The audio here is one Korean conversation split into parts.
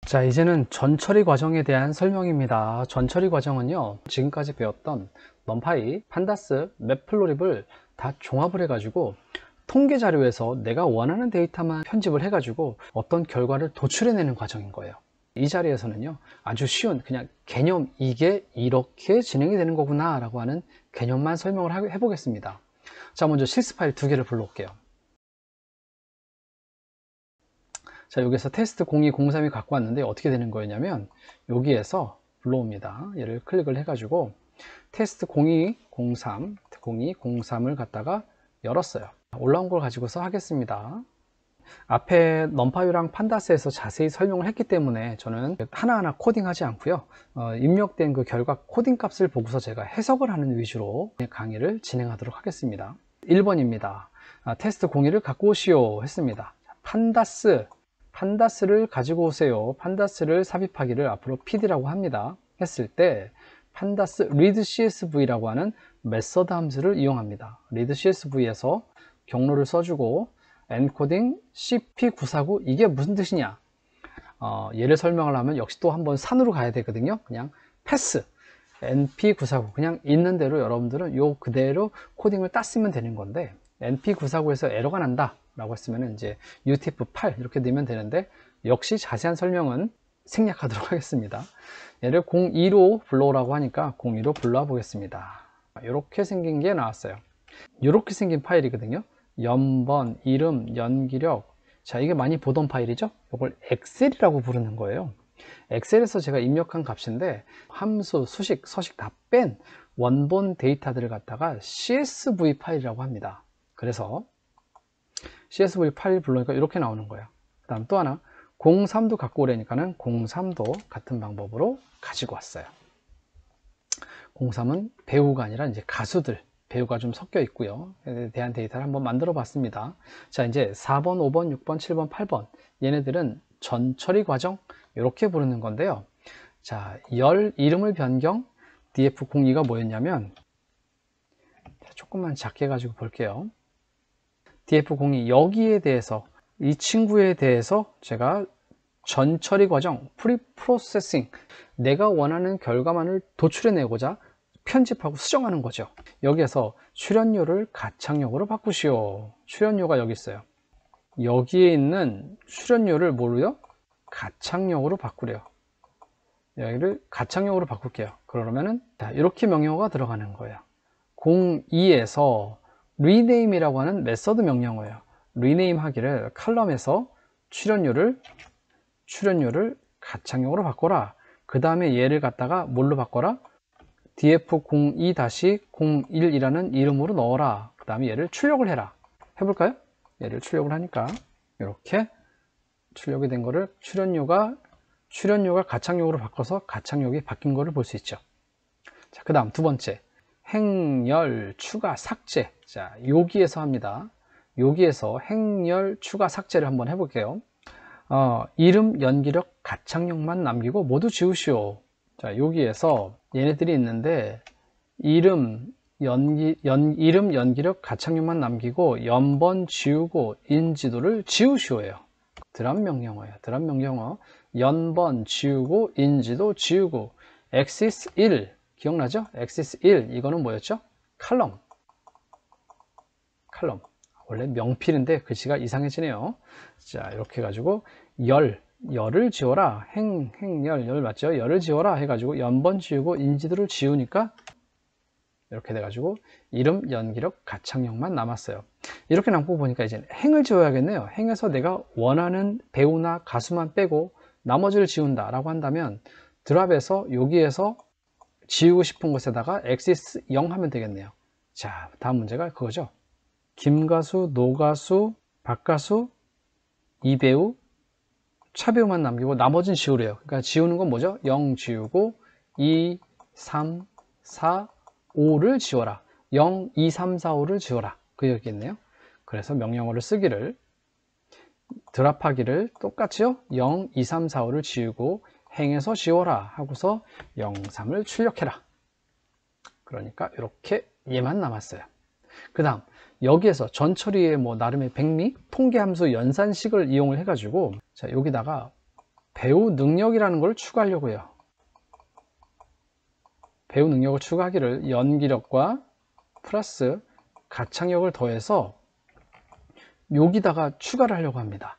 자, 이제는 전처리 과정에 대한 설명입니다. 전처리 과정은요, 지금까지 배웠던 넘파이, 판다스, 맵플로립을 다 종합을 해가지고 통계 자료에서 내가 원하는 데이터만 편집을 해가지고 어떤 결과를 도출해내는 과정인 거예요. 이 자리에서는요, 아주 쉬운 그냥 개념, 이게 이렇게 진행이 되는 거구나 라고 하는 개념만 설명을 해보겠습니다. 자, 먼저 실습 파일 2개를 불러올게요. 자, 여기서 테스트 0203이 갖고 왔는데 어떻게 되는 거였냐면 여기에서 불러옵니다. 얘를 클릭을 해가지고 테스트 0203을 갖다가 열었어요. 올라온 걸 가지고서 하겠습니다. 앞에 넘파이랑 판다스에서 자세히 설명을 했기 때문에 저는 하나하나 코딩하지 않고요, 입력된 그 결과 코딩 값을 보고서 제가 해석을 하는 위주로 강의를 진행하도록 하겠습니다. 1번입니다. 테스트 02를 갖고 오시오 했습니다. 판다스를 가지고 오세요. 판다스를 삽입하기를 앞으로 PD라고 합니다. 했을 때 판다스 readcsv라고 하는 메서드 함수를 이용합니다. readcsv에서 경로를 써주고 엔코딩 cp949 이게 무슨 뜻이냐, 얘를 설명을 하면 역시 또 한번 산으로 가야 되거든요. 그냥 패스 np949 그냥 있는 대로 여러분들은 요 그대로 코딩을 땄으면 되는 건데, np949에서 에러가 난다 라고 했으면 이제 utf8 이렇게 넣으면 되는데, 역시 자세한 설명은 생략하도록 하겠습니다. 얘를 02로 불러오라고 하니까 02로 불러와 보겠습니다. 이렇게 생긴 게 나왔어요. 이렇게 생긴 파일이거든요. 연번, 이름, 연기력. 자, 이게 많이 보던 파일이죠. 이걸 엑셀이라고 부르는 거예요. 엑셀에서 제가 입력한 값인데 함수, 수식, 서식 다 뺀 원본 데이터들을 갖다가 CSV 파일이라고 합니다. 그래서 CSV 파일 불러니까 이렇게 나오는 거예요. 그 다음 또 하나 03도 갖고 오려니까는 03도 같은 방법으로 가지고 왔어요. 03은 배우가 아니라 이제 가수들, 배우가 좀 섞여 있고요. 에 대한 데이터를 한번 만들어 봤습니다. 자, 이제 4번, 5번, 6번, 7번, 8번 얘네들은 전처리 과정 이렇게 부르는 건데요. 자, 열 이름을 변경 df02가 뭐였냐면, 조금만 작게 가지고 볼게요. df02 여기에 대해서, 이 친구에 대해서 제가 전처리 과정 프리프로세싱, 내가 원하는 결과만을 도출해내고자 편집하고 수정하는 거죠. 여기에서 출연료를 가창력으로 바꾸시오. 출연료가 여기 있어요. 여기에 있는 출연료를 뭐로요? 가창력으로 바꾸래요. 여기를 가창력으로 바꿀게요. 그러면은 이렇게 명령어가 들어가는 거예요. 02에서 rename이라고 하는 메서드 명령어예요. rename 하기를 칼럼에서 출연료를 가창력으로 바꿔라. 그 다음에 얘를 갖다가 뭘로 바꿔라? df02-01이라는 이름으로 넣어라. 그 다음에 얘를 출력을 해라. 해볼까요? 얘를 출력을 하니까 이렇게 출력이 된 거를 출연료가 가창력으로 바꿔서 가창력이 바뀐 거를 볼 수 있죠. 자, 그 다음 두 번째, 행열 추가 삭제. 자, 여기에서 합니다. 여기에서 행열 추가 삭제를 한번 해볼게요. 이름, 연기력, 가창력만 남기고 모두 지우시오. 자, 여기에서 얘네들이 있는데 이름, 연기력, 가창력만 남기고 연번 지우고 인지도를 지우시오예요. 드랍 명령어예요. 드랍 명령어. 연번 지우고 인지도 지우고. axis 1 기억나죠? axis 1 이거는 뭐였죠? 칼럼. 원래 명필인데 글씨가 이상해지네요. 자, 이렇게 해가지고 열을 지워라. 열 맞죠? 열을 지워라 해가지고 연번 지우고 인지도를 지우니까 이렇게 돼가지고 이름, 연기력, 가창력만 남았어요. 이렇게 남고 보니까 이제 행을 지워야겠네요. 행에서 내가 원하는 배우나 가수만 빼고 나머지를 지운다 라고 한다면 드랍에서 여기에서 지우고 싶은 곳에다가 axis 0 하면 되겠네요. 자, 다음 문제가 그거죠. 김가수, 노가수, 박가수, 이배우, 차배우만 남기고 나머지는 지우래요. 그러니까 지우는 건 뭐죠? 0 지우고 2, 3, 4, 5를 지워라. 0, 2, 3, 4, 5를 지워라. 그 얘기겠네요. 그래서 명령어를 쓰기를, 드랍하기를 똑같이요. 0, 2, 3, 4, 5를 지우고 행에서 지워라 하고서 0, 3을 출력해라. 그러니까 이렇게 얘만 남았어요. 그 다음 여기에서 전처리의 나름의 백미 통계함수 연산식을 이용을 해가지고, 자, 여기다가 배우 능력이라는 걸 추가하려고 해요. 배우 능력을 추가하기를 연기력과 플러스 가창력을 더해서 여기다가 추가를 하려고 합니다.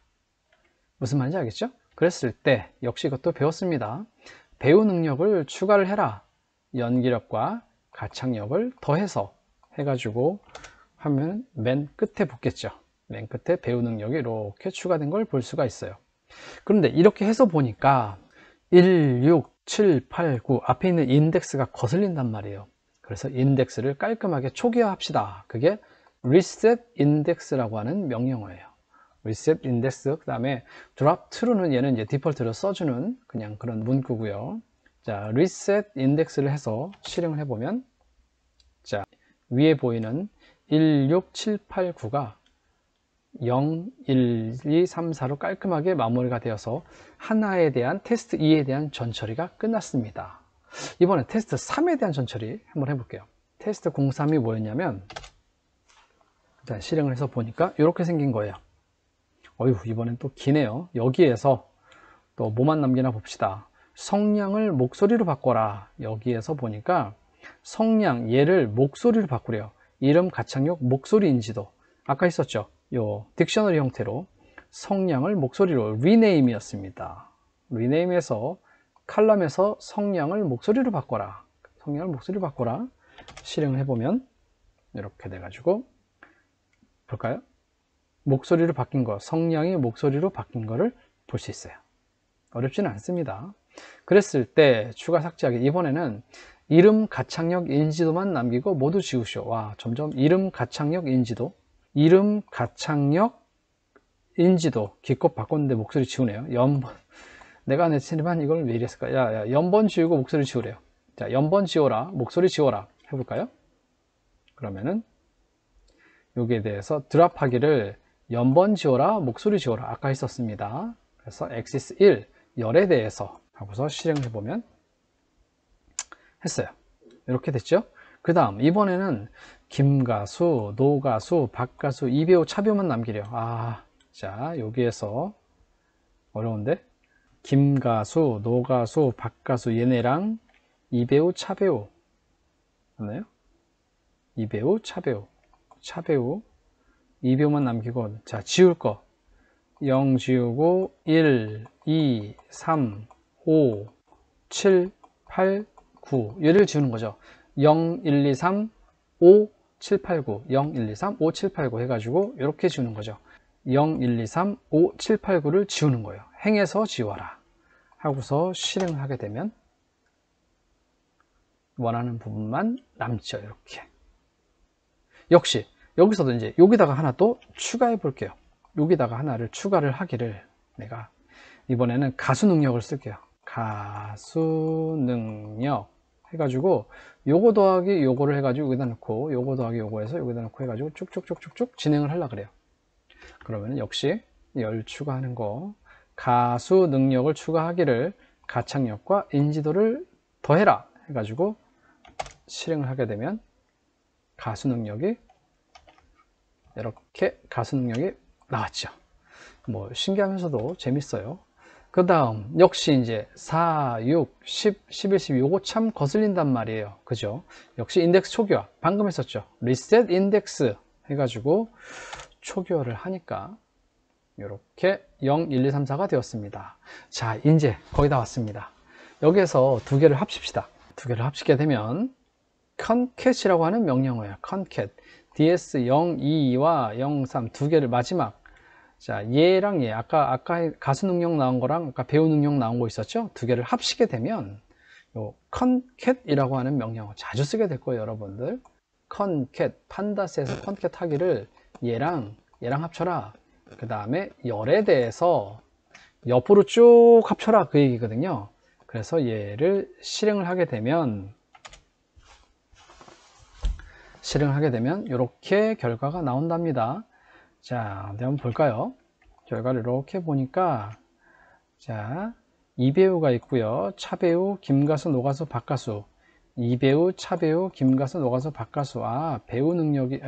무슨 말인지 알겠죠? 그랬을 때 역시 이것도 배웠습니다. 배우 능력을 추가를 해라. 연기력과 가창력을 더해서 해가지고 하면 맨 끝에 붙겠죠. 맨 끝에 배우 능력이 이렇게 추가된 걸 볼 수가 있어요. 그런데 이렇게 해서 보니까 1, 6, 7, 8, 9 앞에 있는 인덱스가 거슬린단 말이에요. 그래서 인덱스를 깔끔하게 초기화합시다. 그게 reset index라고 하는 명령어예요. reset index, 그 다음에 drop true는 얘는 이제 디폴트로 써주는 그냥 그런 문구고요. 자, reset index를 해서 실행을 해보면, 자, 위에 보이는 1, 6, 7, 8, 9가 0, 1, 2, 3, 4로 깔끔하게 마무리가 되어서 하나에 대한 테스트 2에 대한 전처리가 끝났습니다. 이번에 테스트 3에 대한 전처리 한번 해볼게요. 테스트 03이 뭐였냐면, 일단 실행을 해서 보니까 이렇게 생긴 거예요. 어휴, 이번엔 또 기네요. 여기에서 또 뭐만 남기나 봅시다. 성량을 목소리로 바꿔라. 여기에서 보니까 성량, 얘를 목소리로 바꾸래요. 이름, 가창력, 목소리 인지도. 아까 있었죠? 요 딕셔너리 형태로 성량을 목소리로 리네임이었습니다. 리네임에서 칼럼에서 성량을 목소리로 바꿔라. 성량을 목소리로 바꿔라. 실행을 해보면 이렇게 돼가지고 볼까요? 목소리로 바뀐 거, 성량이 목소리로 바뀐 거를 볼 수 있어요. 어렵지는 않습니다. 그랬을 때 추가 삭제하기, 이번에는 이름, 가창력, 인지도만 남기고 모두 지우시오. 와, 점점 이름, 가창력, 인지도, 이름, 가창력, 인지도 기껏 바꿨는데 목소리 지우네요. 연번, 내가 냈지만 이걸 왜 이랬을까? 야, 연번 지우고 목소리 지우래요. 자, 연번 지워라, 목소리 지워라 해볼까요? 그러면은 여기에 대해서 드랍하기를 연번 지워라, 목소리 지워라 아까 했었습니다. 그래서 엑시스 1 열에 대해서 하고서 실행을 해보면 했어요. 이렇게 됐죠. 그 다음 이번에는 김가수, 노가수, 박가수, 이배우, 차배우만 남기래요. 자, 여기에서 어려운데, 김가수, 노가수, 박가수 얘네랑 이배우, 차배우 맞나요? 이배우, 차배우, 이배우만 남기고, 자, 지울 거 0 지우고 1, 2, 3, 5, 7, 8, 9 얘를 지우는 거죠. 0, 1, 2, 3, 5, 7, 8, 9 0, 1, 2, 3, 5, 7, 8, 9 해가지고 이렇게 지우는 거죠. 0, 1, 2, 3, 5, 7, 8, 9를 지우는 거예요. 행해서 지워라 하고서 실행을 하게 되면 원하는 부분만 남죠. 이렇게. 역시 여기서도 이제 여기다가 하나 또 추가해 볼게요. 여기다가 하나를 추가를 하기를, 내가 이번에는 가수 능력을 쓸게요. 가수 능력 해가지고 요거 더하기 요거를 해가지고 여기다 넣고, 요거 더하기 요거 해서 여기다 넣고 해가지고 쭉쭉쭉쭉쭉 진행을 하려고 그래요. 그러면 역시 열 추가하는 거, 가수 능력을 추가하기를 가창력과 인지도를 더해라 해가지고 실행을 하게 되면 가수 능력이 이렇게 가수 능력이 나왔죠. 뭐 신기하면서도 재밌어요. 그 다음 역시 이제 4, 6, 10, 11, 12 요거 참 거슬린단 말이에요. 그죠? 역시 인덱스 초기화 방금 했었죠. 리셋 인덱스 해가지고 초기화를 하니까 이렇게 0, 1, 2, 3, 4가 되었습니다. 자, 이제 거의 다 왔습니다. 여기에서 두 개를 합칩시다. 두 개를 합치게 되면 concate이라고 하는 명령어예요. concate ds02와 03 두 개를 마지막, 자, 얘랑 얘 아까 가수 능력 나온 거랑 아까 배우 능력 나온 거 있었죠? 두 개를 합치게 되면 요 concate이라고 하는 명령어 자주 쓰게 될 거예요, 여러분들. concate, 판다스에서 concate 하기를 얘랑 합쳐라. 그 다음에 열에 대해서 옆으로 쭉 합쳐라 그 얘기거든요. 그래서 얘를 실행을 하게 되면 이렇게 결과가 나온답니다. 자, 한번 볼까요? 결과를 이렇게 보니까, 자, 이배우가 있고요. 차배우, 김가수, 노가수, 박가수. 이배우, 차배우, 김가수, 노가수, 박가수. 배우 능력이,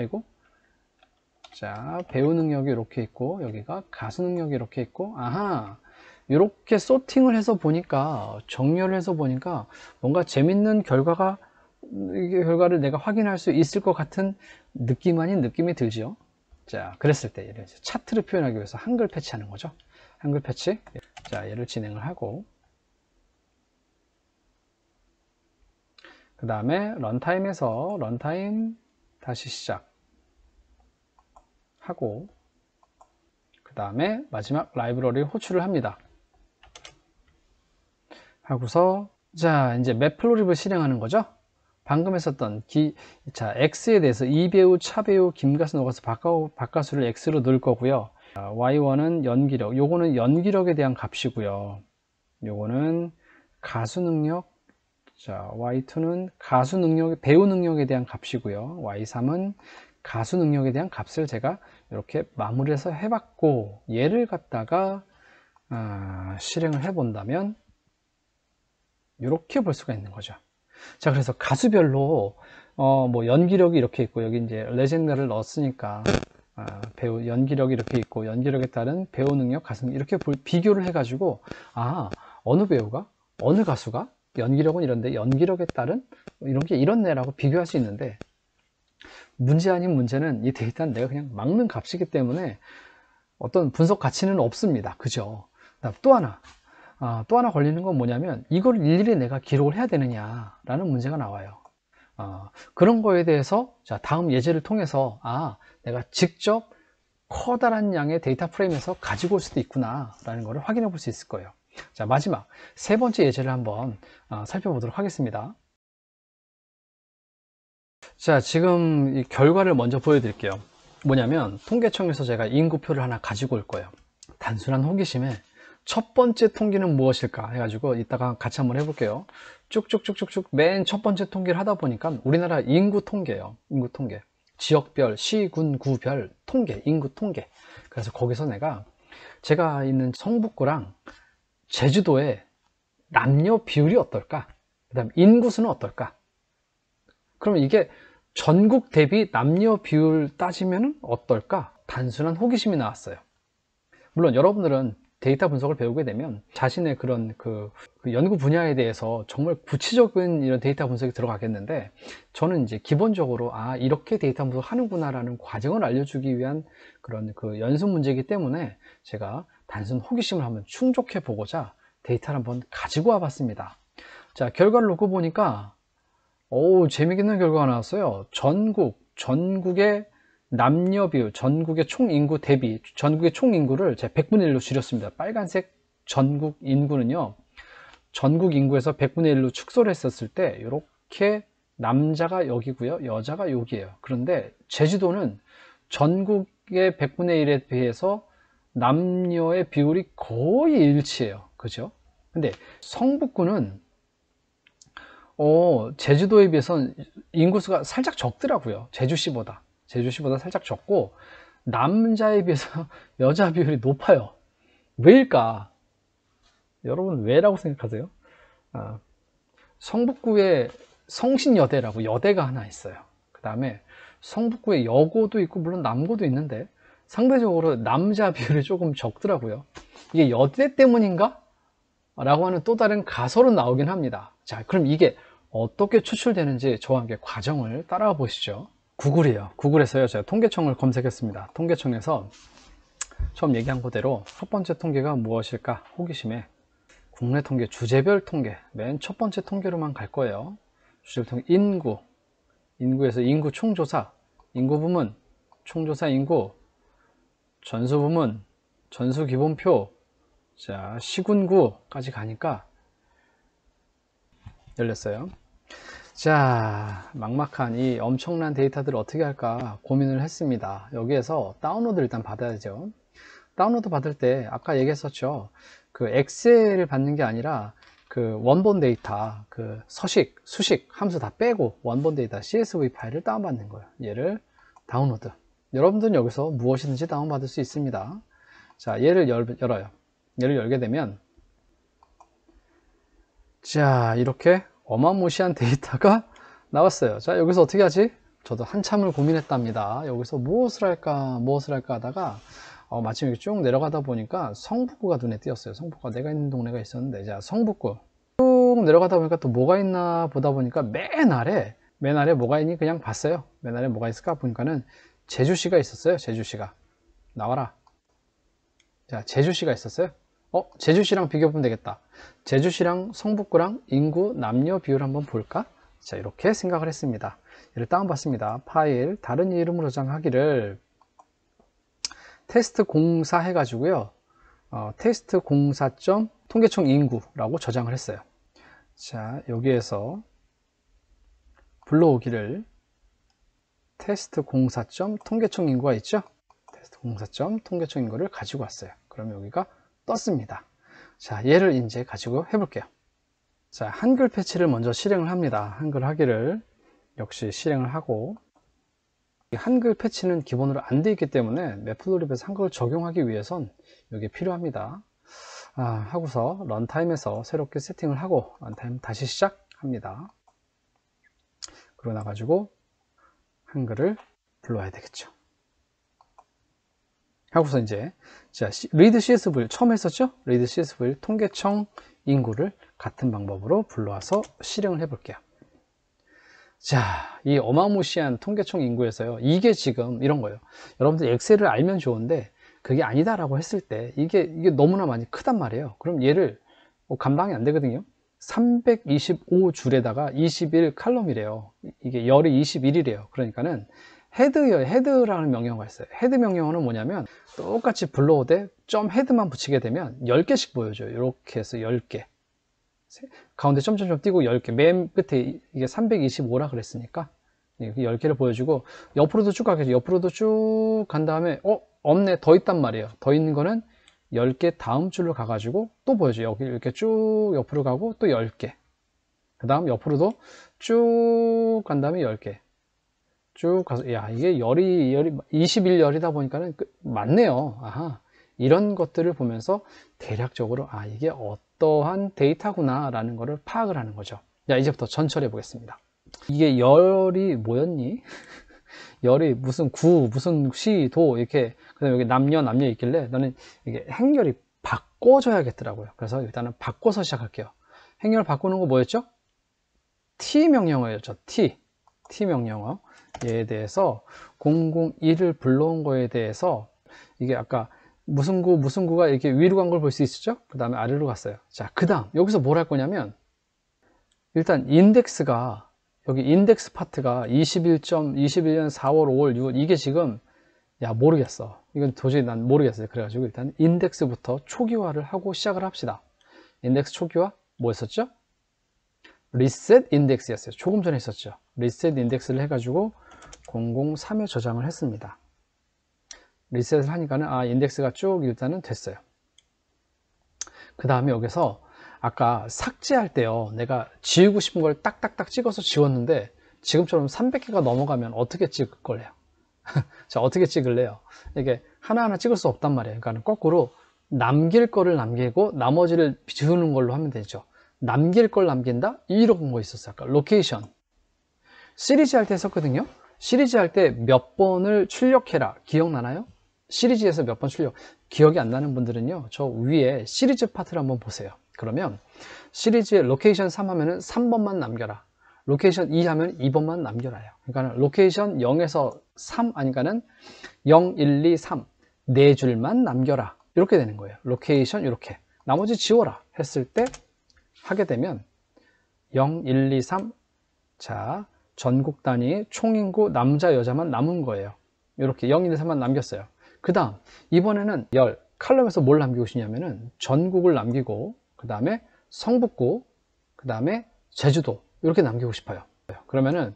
자, 배우 능력이 이렇게 있고, 여기가 가수 능력이 이렇게 있고, 이렇게 소팅을 해서 보니까, 정렬을 해서 보니까 뭔가 재밌는 결과를 내가 확인할 수 있을 것 같은 느낌 아닌 느낌이 들죠. 자, 그랬을 때 얘를 차트를 표현하기 위해서 한글 패치하는 거죠. 한글 패치. 자, 얘를 진행을 하고, 그 다음에 런타임에서 런타임 다시 시작하고, 그 다음에 마지막 라이브러리 호출을 합니다. 하고서, 자, 이제 맵플로립을 실행하는 거죠. 방금 했었던 자, X에 대해서 이배우, 차배우, 김가수, 노가수, 박가수를 X로 넣을 거고요. Y1은 연기력, 요거는 연기력에 대한 값이고요. 요거는 가수 능력, 자, Y2는 가수 능력, 배우 능력에 대한 값이고요. Y3은 가수 능력에 대한 값을 제가 이렇게 마무리해서 해봤고, 얘를 갖다가 실행을 해본다면 이렇게 볼 수가 있는 거죠. 자, 그래서 가수별로 뭐 연기력이 이렇게 있고, 여기 이제 레전드를 넣었으니까 배우 연기력이 이렇게 있고, 연기력에 따른 배우 능력, 가수 능력 이렇게 비교를 해가지고, 어느 배우가, 어느 가수가 연기력은 이런데 연기력에 따른 이런 게 이렇네라고 비교할 수 있는데, 문제 아닌 문제는 이 데이터는 내가 그냥 막는 값이기 때문에 어떤 분석 가치는 없습니다. 그죠? 또 하나 걸리는 건 뭐냐면, 이걸 일일이 내가 기록을 해야 되느냐라는 문제가 나와요. 그런 거에 대해서, 자, 다음 예제를 통해서, 내가 직접 커다란 양의 데이터 프레임에서 가지고 올 수도 있구나 라는 것을 확인해 볼 수 있을 거예요. 자, 마지막 세 번째 예제를 한번 살펴보도록 하겠습니다. 자, 지금 이 결과를 먼저 보여드릴게요. 뭐냐면, 통계청에서 제가 인구표를 하나 가지고 올 거예요. 단순한 호기심에 첫 번째 통계는 무엇일까 해가지고 이따가 같이 한번 해볼게요. 쭉쭉쭉쭉쭉 맨 첫 번째 통계를 하다 보니까 우리나라 인구 통계예요. 인구 통계. 지역별, 시, 군, 구별 통계, 인구 통계. 그래서 거기서 제가 있는 성북구랑 제주도의 남녀 비율이 어떨까? 그 다음 인구수는 어떨까? 그러면 이게 전국 대비 남녀 비율 따지면 어떨까? 단순한 호기심이 나왔어요. 물론 여러분들은 데이터 분석을 배우게 되면 자신의 그런 그 연구 분야에 대해서 정말 구체적인 이런 데이터 분석이 들어가겠는데, 저는 이제 기본적으로 이렇게 데이터 분석하는구나 라는 과정을 알려주기 위한 그런 그 연습 문제이기 때문에 제가 단순 호기심을 한번 충족해 보고자 데이터를 한번 가지고 와 봤습니다. 자, 결과를 놓고 보니까 재미있는 결과가 나왔어요. 전국의 남녀 비율, 전국의 총인구 대비, 전국의 총인구를 제가 100분의 1로 줄였습니다. 빨간색 전국 인구는요, 전국 인구에서 100분의 1로 축소를 했었을 때 이렇게 남자가 여기고요, 여자가 여기에요. 그런데 제주도는 전국의 100분의 1에 비해서 남녀의 비율이 거의 일치해요. 그죠? 근데 성북구는 제주도에 비해서는 인구수가 살짝 적더라고요. 제주시보다 살짝 적고, 남자에 비해서 여자 비율이 높아요. 왜일까? 여러분 왜라고 생각하세요? 성북구에 성신여대라고 여대가 하나 있어요. 그 다음에 성북구에 여고도 있고 물론 남고도 있는데 상대적으로 남자 비율이 조금 적더라고요. 이게 여대 때문인가? 라고 하는 또 다른 가설은 나오긴 합니다. 자, 그럼 이게 어떻게 추출되는지 저와 함께 과정을 따라가 보시죠. 구글이에요. 구글에서요, 제가 통계청을 검색했습니다. 통계청에서 처음 얘기한 그대로 첫 번째 통계가 무엇일까? 호기심에 국내 통계, 주제별 통계, 맨 첫 번째 통계로만 갈 거예요. 주제별 통계, 인구에서 인구 총조사, 인구 부문, 총조사 인구, 전수 부문, 전수 기본표, 자, 시군구까지 가니까 열렸어요. 자, 막막한 이 엄청난 데이터들을 어떻게 할까 고민을 했습니다. 여기에서 다운로드를 일단 받아야죠. 다운로드 받을 때 아까 얘기했었죠. 그 엑셀을 받는 게 아니라 그 원본 데이터, 그 서식, 수식 함수 다 빼고 원본 데이터 CSV 파일을 다운받는 거예요. 얘를 다운로드. 여러분들은 여기서 무엇이든지 다운받을 수 있습니다. 자, 얘를 열어요. 얘를 열게 되면, 자, 이렇게 어마무시한 데이터가 나왔어요. 자, 여기서 어떻게 하지? 저도 한참을 고민했답니다. 여기서 무엇을 할까 하다가 마침 이렇게 쭉 내려가다 보니까 성북구가 눈에 띄었어요. 성북구가 내가 있는 동네가 있었는데, 자, 성북구 쭉 내려가다 보니까 또 뭐가 있나 보다 보니까 맨 아래 뭐가 있니 그냥 봤어요. 맨 아래 뭐가 있을까 보니까는 제주시가 있었어요. 제주시가 나와라. 자, 제주시가 있었어요. 제주시랑 비교해보면 되겠다. 제주시랑 성북구랑 인구 남녀 비율 한번 볼까? 자, 이렇게 생각을 했습니다. 얘를 다운받습니다. 파일 다른 이름으로 저장하기를 테스트 공사 해가지고요. 테스트 공사점 통계청 인구라고 저장을 했어요. 자, 여기에서 불러오기를 테스트 공사점 통계청 인구가 있죠? 테스트 공사점 통계청 인구를 가지고 왔어요. 그럼 여기가 떴습니다. 자, 얘를 이제 가지고 해볼게요. 자, 한글 패치를 먼저 실행을 합니다. 한글 하기를 역시 실행을 하고, 한글 패치는 기본으로 안 되어 있기 때문에 매플로립에서 한글을 적용하기 위해선 이게 필요합니다. 하고서 런타임에서 새롭게 세팅을 하고 런타임 다시 시작합니다. 그러고 나가지고 한글을 불러야 되겠죠. 하고서 이제 자, read CSV 처음 했었죠? read CSV 통계청 인구를 같은 방법으로 불러와서 실행을 해 볼게요. 자, 이 어마무시한 통계청 인구에서요, 이게 지금 이런 거예요. 여러분들 엑셀을 알면 좋은데 그게 아니다라고 했을 때 이게 너무나 많이 크단 말이에요. 그럼 얘를 감당이 안 되거든요. 325줄에다가 21 칼럼이래요. 이게 열이 21이래요. 그러니까는 헤드라는 명령어가 있어요. 헤드 명령어는 뭐냐면 똑같이 불러오되 점 헤드만 붙이게 되면 10개씩 보여줘요. 이렇게 해서 10개. 가운데 점점점 띄고 10개. 맨 끝에 이게 325라 그랬으니까 10개를 보여주고 옆으로도 쭉 가겠죠. 옆으로도 쭉 간 다음에 없네. 더 있단 말이에요. 더 있는 거는 10개 다음 줄로 가가지고 또 보여줘요. 여기 이렇게 쭉 옆으로 가고 또 10개. 그 다음 옆으로도 쭉 간 다음에 10개. 쭉 가서, 야, 이게 열이 21열이다 보니까는 맞네요. 아하. 이런 것들을 보면서 대략적으로, 이게 어떠한 데이터구나 라는 거를 파악을 하는 거죠. 자, 이제부터 전철해 보겠습니다. 이게 열이 뭐였니? 열이 무슨 구, 무슨 시, 도, 이렇게, 그다음에 여기 남녀 있길래 나는 이게 행렬이 바꿔줘야겠더라고요. 그래서 일단은 바꿔서 시작할게요. 행렬 바꾸는 거 뭐였죠? T 명령어였죠. T 명령어. 얘에 대해서 001을 불러온 거에 대해서 이게 아까 무슨 구가 이렇게 위로 간 걸 볼 수 있었죠? 그 다음에 아래로 갔어요. 자, 그 다음 여기서 뭘 할 거냐면 일단 인덱스가 여기 인덱스 파트가 21년 4월 5월 6월 이게 지금 모르겠어. 이건 도저히 난 모르겠어요. 그래가지고 일단 인덱스부터 초기화를 하고 시작을 합시다. 인덱스 초기화 뭐였었죠? 리셋 인덱스였어요. 조금 전에 했었죠. 리셋 인덱스를 해가지고 003에 저장을 했습니다. 리셋을 하니까는 인덱스가 쭉 일단은 됐어요. 그 다음에 여기서 아까 삭제할 때요, 내가 지우고 싶은 걸 딱딱딱 찍어서 지웠는데 지금처럼 300개가 넘어가면 어떻게 찍을 거래요? 자, 어떻게 찍을래요? 이게 하나하나 찍을 수 없단 말이에요. 그러니까 거꾸로 남길 거를 남기고 나머지를 지우는 걸로 하면 되죠. 남길 걸 남긴다? 이런 거 있었어요. 아까 로케이션 시리즈 할 때 했었거든요. 시리즈 할 때 몇 번을 출력해라 기억나나요? 시리즈에서 몇 번 출력 기억이 안 나는 분들은요, 저 위에 시리즈 파트를 한번 보세요. 그러면 시리즈에 로케이션 3 하면은 3번만 남겨라, 로케이션 2 하면 2번만 남겨라요. 그러니까 로케이션 0에서 3 아니까는 0, 1, 2, 3 네 줄만 남겨라 이렇게 되는 거예요. 로케이션 이렇게 나머지 지워라 했을 때 하게 되면 0, 1, 2, 3 자, 전국 단위 총인구 남자 여자만 남은 거예요. 이렇게 0, 1, 2, 3만 남겼어요. 그 다음 이번에는 칼럼에서 뭘 남기고 싶냐면은 전국을 남기고 그 다음에 성북구 그 다음에 제주도 이렇게 남기고 싶어요. 그러면은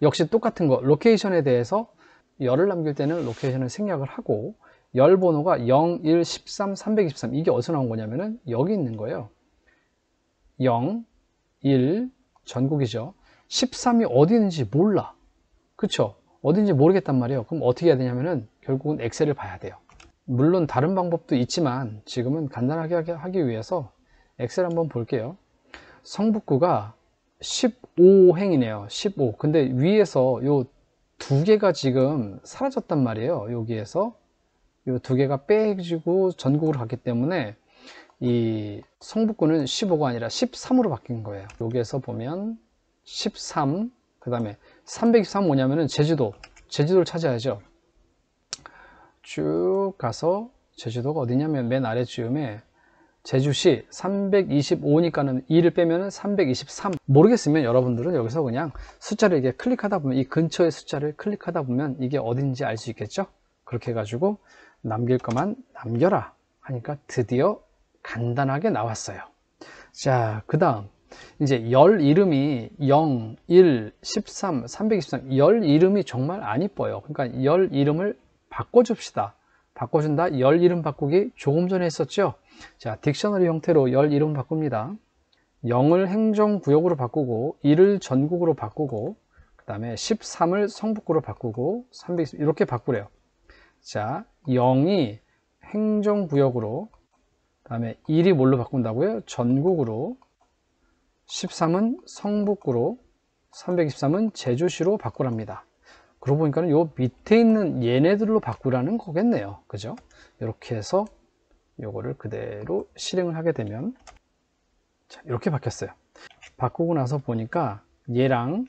역시 똑같은 거 로케이션에 대해서 열을 남길 때는 로케이션을 생략을 하고 열 번호가 0, 1, 13, 323 이게 어디서 나온 거냐면은 여기 있는 거예요. 0, 1 전국이죠. 13이 어디 있는지 몰라. 그쵸? 어딘지 모르겠단 말이에요. 그럼 어떻게 해야 되냐면은 결국은 엑셀을 봐야 돼요. 물론 다른 방법도 있지만 지금은 간단하게 하기 위해서 엑셀 한번 볼게요. 성북구가 15행이네요. 15. 근데 위에서 요 두 개가 지금 사라졌단 말이에요. 여기에서 이 두 개가 빼지고 전국으로 갔기 때문에 이 성북구는 15가 아니라 13으로 바뀐 거예요. 여기에서 보면 13, 그 다음에 323 뭐냐면은 제주도를 찾아야죠. 쭉 가서 제주도가 어디냐면 맨 아래 쯤에 제주시 325니까는 2를 빼면은 323. 모르겠으면 여러분들은 여기서 그냥 숫자를 이렇게 클릭하다 보면 이 근처의 숫자를 클릭하다 보면 이게 어딘지 알 수 있겠죠. 그렇게 해가지고 남길 것만 남겨라 하니까 드디어 간단하게 나왔어요. 자, 그 다음 이제 열 이름이 0, 1, 13, 323. 열 이름이 정말 안 이뻐요. 그러니까 열 이름을 바꿔줍시다. 바꿔준다. 열 이름 바꾸기 조금 전에 했었죠. 자, 딕셔너리 형태로 열 이름 바꿉니다. 0을 행정구역으로 바꾸고 1을 전국으로 바꾸고 그 다음에 13을 성북구로 바꾸고 320 이렇게 바꾸래요. 자, 0이 행정구역으로 그 다음에 1이 뭘로 바꾼다고요? 전국으로 13은 성북구로 323은 제주시로 바꾸랍니다. 그러고 보니까 요 밑에 있는 얘네들로 바꾸라는 거겠네요. 그죠? 이렇게 해서 요거를 그대로 실행을 하게 되면 자, 이렇게 바뀌었어요. 바꾸고 나서 보니까 얘랑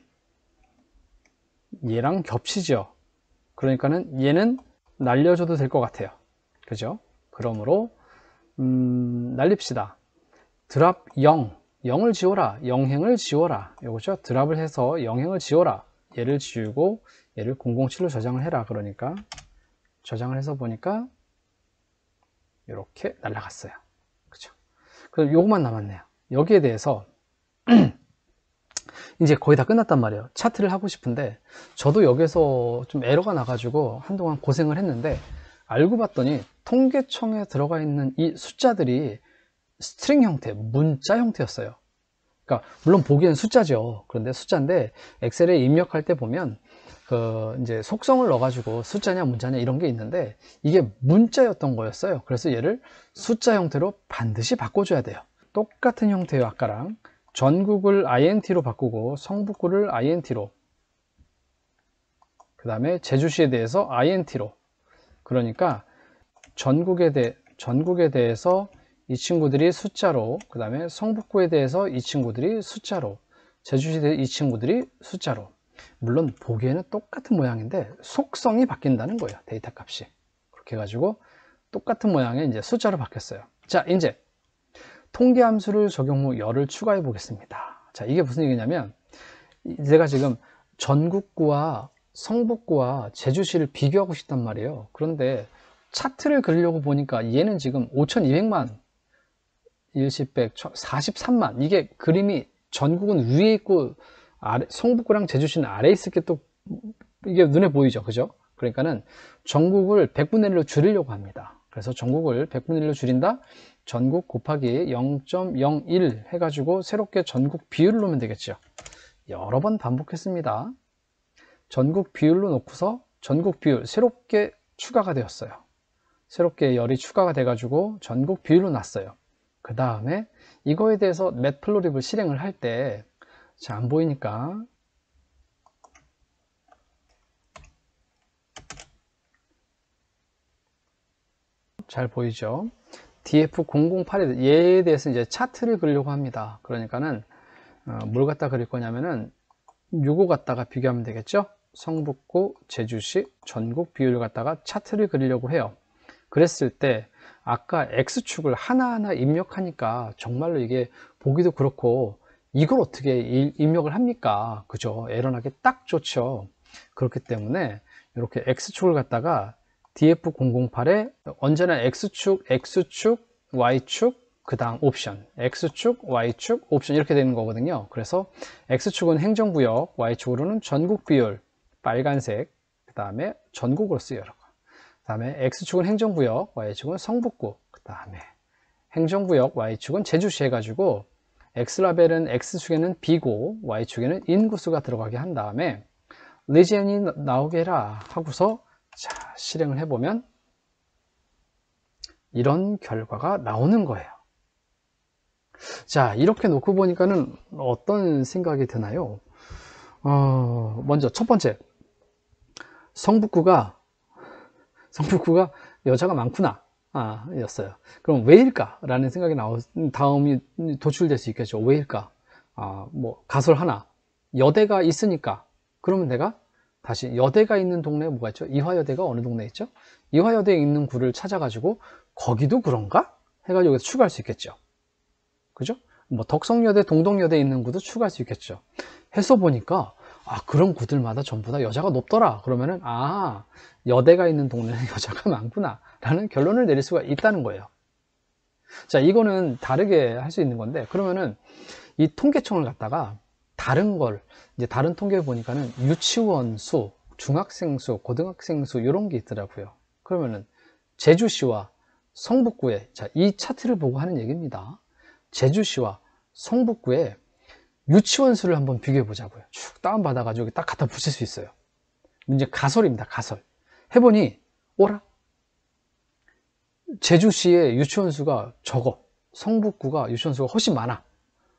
겹치죠. 그러니까는 얘는 날려줘도 될 것 같아요. 그죠? 그러므로 날립시다. 드랍 0을 지워라. 영행을 지워라. 요거죠. 드랍을 해서 영행을 지워라. 얘를 지우고 얘를 007로 저장을 해라. 그러니까 저장을 해서 보니까 이렇게 날아갔어요. 그죠? 그럼 요것만 남았네요. 여기에 대해서 이제 거의 다 끝났단 말이에요. 차트를 하고 싶은데 저도 여기서 좀 에러가 나가지고 한동안 고생을 했는데 알고 봤더니 통계청에 들어가 있는 이 숫자들이 스트링 형태, 문자 형태였어요. 그러니까 물론 보기엔 숫자죠. 그런데 숫자인데 엑셀에 입력할 때 보면 그 이제 속성을 넣어가지고 숫자냐 문자냐 이런 게 있는데 이게 문자였던 거였어요. 그래서 얘를 숫자 형태로 반드시 바꿔줘야 돼요. 똑같은 형태예요. 아까랑 전국을 INT로 바꾸고 성북구를 INT로 그 다음에 제주시에 대해서 INT로 그러니까 전국에 대해서 이 친구들이 숫자로 그 다음에 성북구에 대해서 이 친구들이 숫자로 제주시에 대해서 이 친구들이 숫자로 물론 보기에는 똑같은 모양인데 속성이 바뀐다는 거예요. 데이터 값이 그렇게 해가지고 똑같은 모양의 이제 숫자로 바뀌었어요. 자, 이제 통계 함수를 적용 후 열을 추가해 보겠습니다. 자, 이게 무슨 얘기냐면 제가 지금 전국구와 성북구와 제주시를 비교하고 싶단 말이에요. 그런데 차트를 그리려고 보니까 얘는 지금 5200만 일시백 43만 이게 그림이 전국은 위에 있고 아래, 성북구랑 제주시는 아래에 있을 게 또 이게 눈에 보이죠. 그죠? 그러니까는 전국을 100분의 1로 줄이려고 합니다. 그래서 전국을 100분의 1로 줄인다. 전국 곱하기 0.01 해가지고 새롭게 전국 비율을 놓으면 되겠죠. 여러 번 반복했습니다. 전국 비율로 놓고서 전국 비율 새롭게 추가가 되었어요. 새롭게 열이 추가가 돼가지고 전국 비율로 놨어요. 그 다음에 이거에 대해서 맷플로립을 실행을 할 때 자, 안 보이니까 잘 보이죠? DF008에 얘에 대해서 이제 차트를 그리려고 합니다. 그러니까는 뭘 갖다 그릴 거냐면은 요거 갖다가 비교하면 되겠죠? 성북구, 제주시, 전국 비율을 갖다가 차트를 그리려고 해요. 그랬을 때 아까 X축을 하나하나 입력하니까 정말로 이게 보기도 그렇고 이걸 어떻게 입력을 합니까? 그죠? 에러나기 딱 좋죠. 그렇기 때문에 이렇게 X축을 갖다가 DF008에 언제나 X축, Y축, 그 다음 옵션 X축, Y축, 옵션 이렇게 되는 거거든요. 그래서 X축은 행정구역, Y축으로는 전국 비율 빨간색, 그 다음에 전국으로 쓰여요. 그 다음에 X축은 행정구역, Y축은 성북구, 그 다음에 행정구역, Y축은 제주시 해가지고 X라벨은 X축에는 B고 Y축에는 인구수가 들어가게 한 다음에 리지언이 나오게 해라 하고서 자, 실행을 해보면 이런 결과가 나오는 거예요. 자, 이렇게 놓고 보니까는 어떤 생각이 드나요? 먼저 첫 번째 성북구가 여자가 많구나 였어요. 그럼 왜일까? 라는 생각이 다음이 도출될 수 있겠죠. 왜일까? 뭐 가설 하나, 여대가 있으니까. 그러면 내가 다시 여대가 있는 동네에 뭐가 있죠? 이화여대가 어느 동네에 있죠? 이화여대에 있는 구를 찾아가지고 거기도 그런가? 해가지고 여기서 추가할 수 있겠죠. 그죠? 뭐 덕성여대, 동덕여대에 있는 구도 추가할 수 있겠죠. 해서 보니까 그런 구들마다 전부 다 여자가 높더라. 그러면은 여대가 있는 동네는 여자가 많구나 라는 결론을 내릴 수가 있다는 거예요. 자, 이거는 다르게 할 수 있는 건데, 그러면은 이 통계청을 갖다가 다른 통계를 보니까는 유치원 수, 중학생 수, 고등학생 수 이런 게 있더라고요. 그러면은 제주시와 성북구에, 자, 이 차트를 보고 하는 얘기입니다. 제주시와 성북구에 유치원 수를 한번 비교해 보자고요. 쭉 다운받아 가지고 딱 갖다 붙일 수 있어요. 이제 가설입니다. 가설. 해보니 오라, 제주시의 유치원 수가 적어, 성북구가 유치원 수가 훨씬 많아.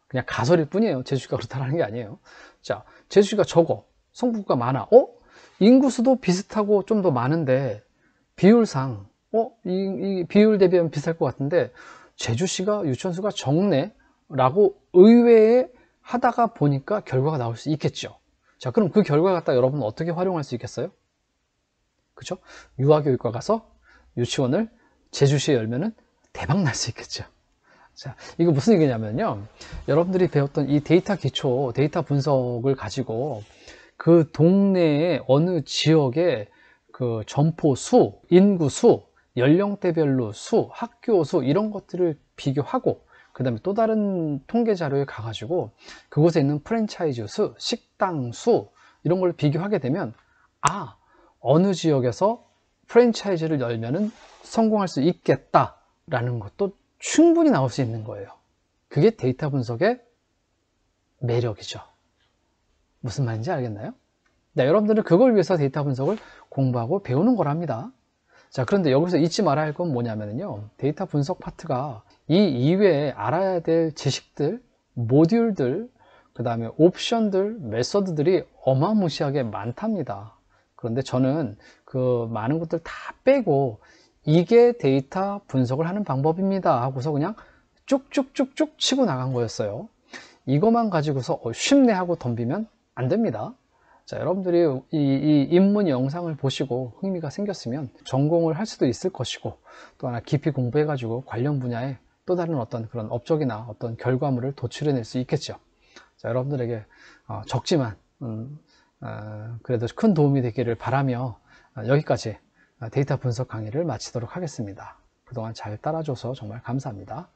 그냥 가설일 뿐이에요. 제주시가 그렇다는 게 아니에요. 자, 제주시가 적어, 성북구가 많아. 인구수도 비슷하고 좀 더 많은데 비율상 이 비율 대비하면 비슷할 것 같은데 제주시가 유치원 수가 적네 라고 의외에 하다가 보니까 결과가 나올 수 있겠죠. 자, 그럼 그 결과 갖다 여러분은 어떻게 활용할 수 있겠어요? 그죠? 유아교육과 가서 유치원을 제주시에 열면은 대박 날 수 있겠죠. 자, 이거 무슨 얘기냐면요, 여러분들이 배웠던 이 데이터 기초, 데이터 분석을 가지고 그 동네의 어느 지역의 그 점포 수, 인구 수, 연령대별로 수, 학교 수 이런 것들을 비교하고 그 다음에 또 다른 통계 자료에 가가지고 그곳에 있는 프랜차이즈 수, 식당 수 이런 걸 비교하게 되면 어느 지역에서 프랜차이즈를 열면은 성공할 수 있겠다라는 것도 충분히 나올 수 있는 거예요. 그게 데이터 분석의 매력이죠. 무슨 말인지 알겠나요? 네, 여러분들은 그걸 위해서 데이터 분석을 공부하고 배우는 거랍니다. 자, 그런데 여기서 잊지 말아야 할 건 뭐냐면요, 데이터 분석 파트가 이 이외에 알아야 될 지식들, 모듈들, 그 다음에 옵션들, 메서드들이 어마무시하게 많답니다. 그런데 저는 그 많은 것들 다 빼고 이게 데이터 분석을 하는 방법입니다 하고서 그냥 쭉쭉쭉쭉 치고 나간 거였어요. 이것만 가지고서 쉽네 하고 덤비면 안 됩니다. 자, 여러분들이 이 입문 영상을 보시고 흥미가 생겼으면 전공을 할 수도 있을 것이고, 또 하나 깊이 공부해 가지고 관련 분야에 또 다른 어떤 그런 업적이나 어떤 결과물을 도출해낼 수 있겠죠. 자, 여러분들에게 적지만 그래도 큰 도움이 되기를 바라며 여기까지 데이터 분석 강의를 마치도록 하겠습니다. 그동안 잘 따라줘서 정말 감사합니다.